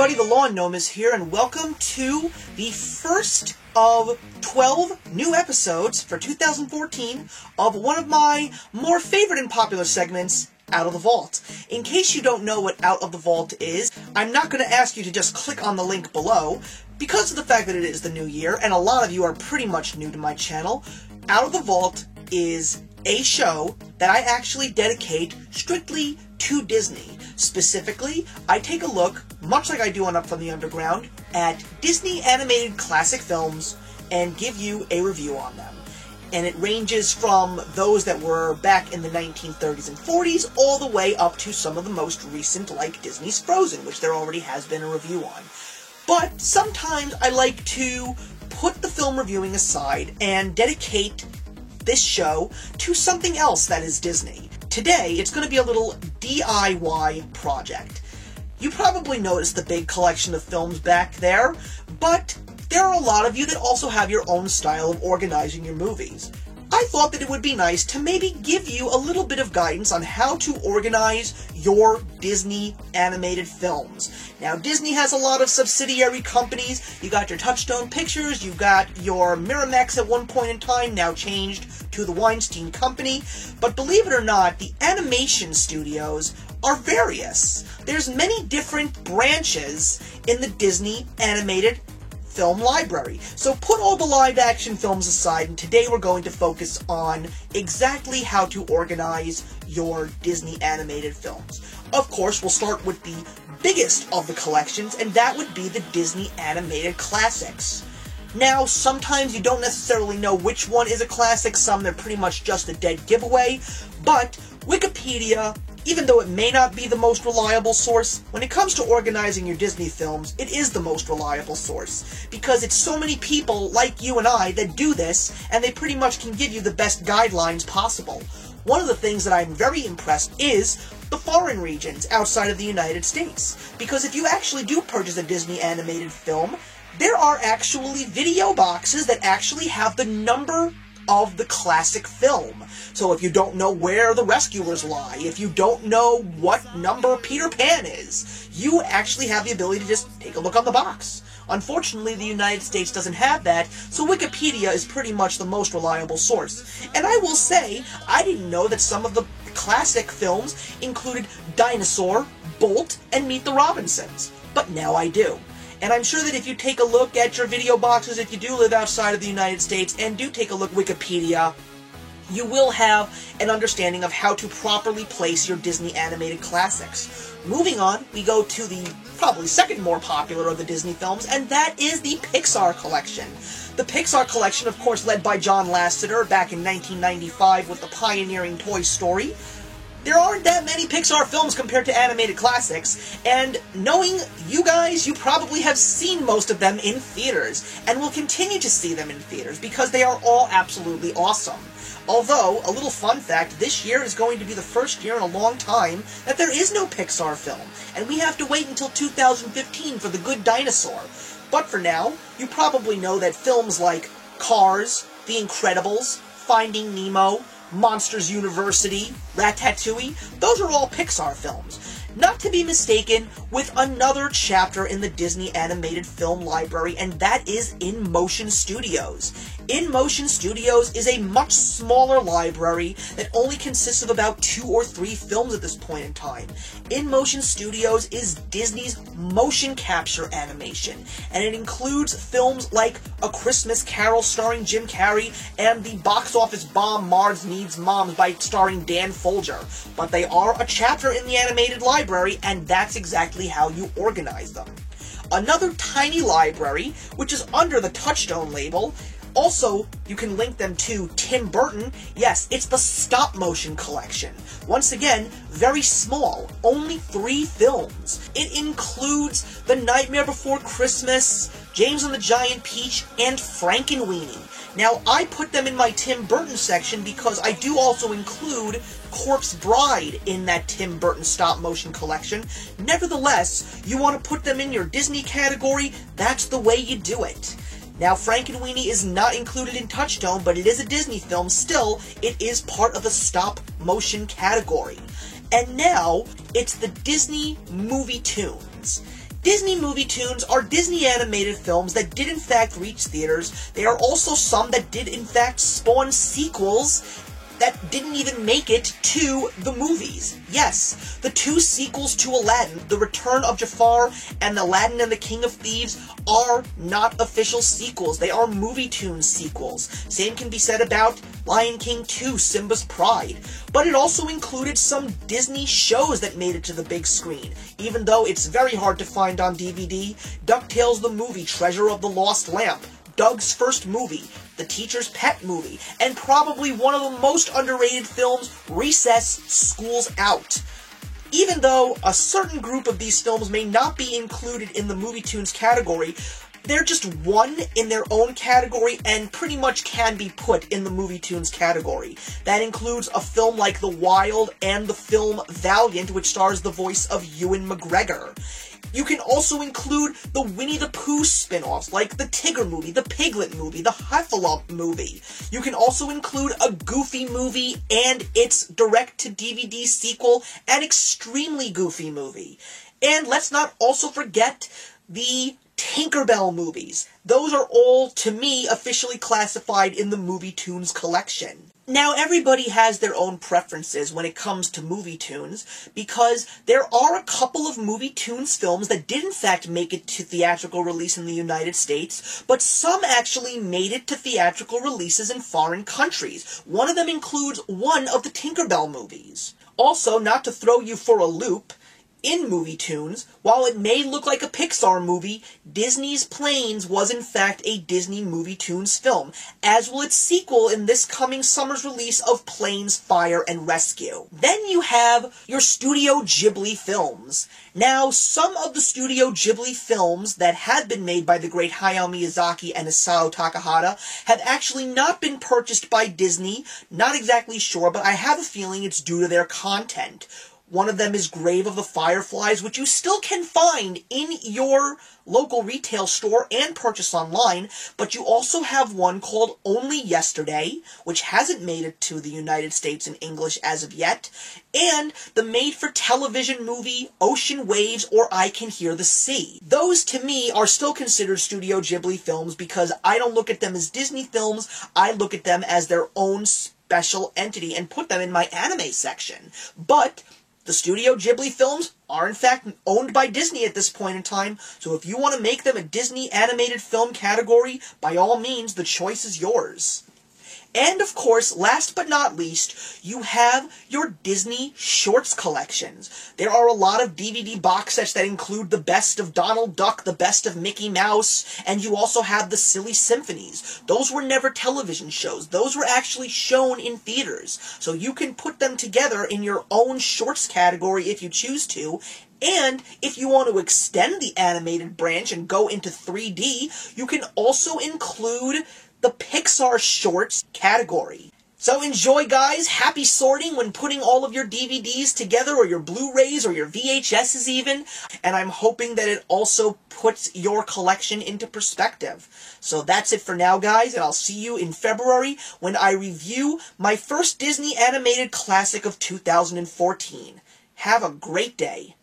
everybody, the Lawn Gnome is here, and welcome to the first of 12 new episodes for 2014 of one of my more favorite and popular segments, Out of the Vault. In case you don't know what Out of the Vault is, I'm not going to ask you to just click on the link below. Because of the fact that it is the new year, and a lot of you are pretty much new to my channel, Out of the Vault is a show that I actually dedicate strictly to Disney. Specifically, I take a look, much like I do on Up From the Underground, at Disney animated classic films and give you a review on them. And it ranges from those that were back in the 1930s and 40s all the way up to some of the most recent, like Disney's Frozen, which there already has been a review on. But sometimes I like to put the film reviewing aside and dedicate this show to something else that is Disney. Today, it's going to be a little DIY project. You probably noticed the big collection of films back there, but there are a lot of you that also have your own style of organizing your movies. I thought that it would be nice to maybe give you a little bit of guidance on how to organize your Disney animated films. Now, Disney has a lot of subsidiary companies. You got your Touchstone Pictures, you've got your Miramax at one point in time, now changed to the Weinstein Company. But believe it or not, the animation studios are various. There's many different branches in the Disney animated film library. So put all the live action films aside, and today we're going to focus on exactly how to organize your Disney animated films. Of course, we'll start with the biggest of the collections, and that would be the Disney animated classics. Now, sometimes you don't necessarily know which one is a classic, some they're pretty much just a dead giveaway, but Wikipedia, even though it may not be the most reliable source, when it comes to organizing your Disney films, it is the most reliable source. Because it's so many people like you and I that do this, and they pretty much can give you the best guidelines possible. One of the things that I'm very impressed is the foreign regions outside of the United States. Because if you actually do purchase a Disney animated film, there are actually video boxes that actually have the number of the classic film. So if you don't know where the rescuers lie, if you don't know what number Peter Pan is, you actually have the ability to just take a look on the box. Unfortunately, the United States doesn't have that, so Wikipedia is pretty much the most reliable source. And I will say, I didn't know that some of the classic films included Dinosaur, Bolt, and Meet the Robinsons. But now I do. And I'm sure that if you take a look at your video boxes, if you do live outside of the United States, and do take a look at Wikipedia, you will have an understanding of how to properly place your Disney animated classics. Moving on, we go to the probably second more popular of the Disney films, and that is the Pixar collection. The Pixar collection, of course, led by John Lasseter back in 1995 with the pioneering Toy Story. There aren't that many Pixar films compared to animated classics, and knowing you guys, you probably have seen most of them in theaters, and will continue to see them in theaters, because they are all absolutely awesome. Although, a little fun fact, this year is going to be the first year in a long time that there is no Pixar film, and we have to wait until 2015 for The Good Dinosaur. But for now, you probably know that films like Cars, The Incredibles, Finding Nemo, Monsters University, Ratatouille, those are all Pixar films. Not to be mistaken with another chapter in the Disney animated film library, and that is InMotion Studios. InMotion Studios is a much smaller library that only consists of about 2 or 3 films at this point in time. InMotion Studios is Disney's motion capture animation, and it includes films like A Christmas Carol starring Jim Carrey and the box office bomb Marge Needs Moms by starring Dan Folger. But they are a chapter in the animated library, and that's exactly how you organize them. Another tiny library, which is under the Touchstone label. Also, you can link them to Tim Burton. Yes, it's the stop-motion collection. Once again, very small, only 3 films. It includes The Nightmare Before Christmas, James and the Giant Peach, and Frankenweenie. Now, I put them in my Tim Burton section because I do also include Corpse Bride in that Tim Burton stop-motion collection. Nevertheless, you want to put them in your Disney category, that's the way you do it. Now, Frankenweenie is not included in Touchstone, but it is a Disney film. Still, it is part of the stop-motion category. And now, it's the Disney Movie Tunes. Disney Movie Tunes are Disney animated films that did in fact reach theaters. They are also some that did in fact spawn sequels that didn't even make it to the movies. Yes, the two sequels to Aladdin, The Return of Jafar and Aladdin and the King of Thieves, are not official sequels. They are Movie Tunes sequels. Same can be said about Lion King 2, Simba's Pride. But it also included some Disney shows that made it to the big screen. Even though it's very hard to find on DVD, DuckTales the Movie, Treasure of the Lost Lamp, Doug's First Movie, The Teacher's Pet Movie, and probably one of the most underrated films, Recess, School's Out. Even though a certain group of these films may not be included in the Movie Tunes category, they're just one in their own category and pretty much can be put in the Movie Tunes category. That includes a film like The Wild and the film Valiant, which stars the voice of Ewan McGregor. You can also include the Winnie the Pooh spin-offs, like the Tigger movie, the Piglet movie, the Heffalump movie. You can also include a Goofy movie and its direct-to-DVD sequel, an extremely goofy movie. And let's not also forget the Tinkerbell movies. Those are all, to me, officially classified in the Movie Tunes collection. Now, everybody has their own preferences when it comes to Movie Tunes, because there are a couple of Movie Tunes films that did in fact make it to theatrical release in the United States, but some actually made it to theatrical releases in foreign countries. One of them includes one of the Tinkerbell movies. Also, not to throw you for a loop, in Movie Tunes, while it may look like a Pixar movie, Disney's Planes was in fact a Disney Movie Tunes film, as will its sequel in this coming summer's release of Planes, Fire, and Rescue. Then you have your Studio Ghibli films. Now, some of the Studio Ghibli films that have been made by the great Hayao Miyazaki and Isao Takahata have actually not been purchased by Disney. Not exactly sure, but I have a feeling it's due to their content. One of them is Grave of the Fireflies, which you still can find in your local retail store and purchase online, but you also have one called Only Yesterday, which hasn't made it to the United States in English as of yet, and the made-for-television movie Ocean Waves or I Can Hear the Sea. Those, to me, are still considered Studio Ghibli films because I don't look at them as Disney films, I look at them as their own special entity and put them in my anime section. But the Studio Ghibli films are in fact owned by Disney at this point in time, so if you want to make them a Disney animated film category, by all means, the choice is yours. And of course, last but not least, you have your Disney Shorts collections. There are a lot of DVD box sets that include the best of Donald Duck, the best of Mickey Mouse, and you also have the Silly Symphonies. Those were never television shows. Those were actually shown in theaters. So you can put them together in your own Shorts category if you choose to. And if you want to extend the animated branch and go into 3D, you can also include the Pixar Shorts category. So enjoy, guys. Happy sorting when putting all of your DVDs together, or your Blu-rays, or your VHSs even. And I'm hoping that it also puts your collection into perspective. So that's it for now, guys, and I'll see you in February when I review my first Disney animated classic of 2014. Have a great day.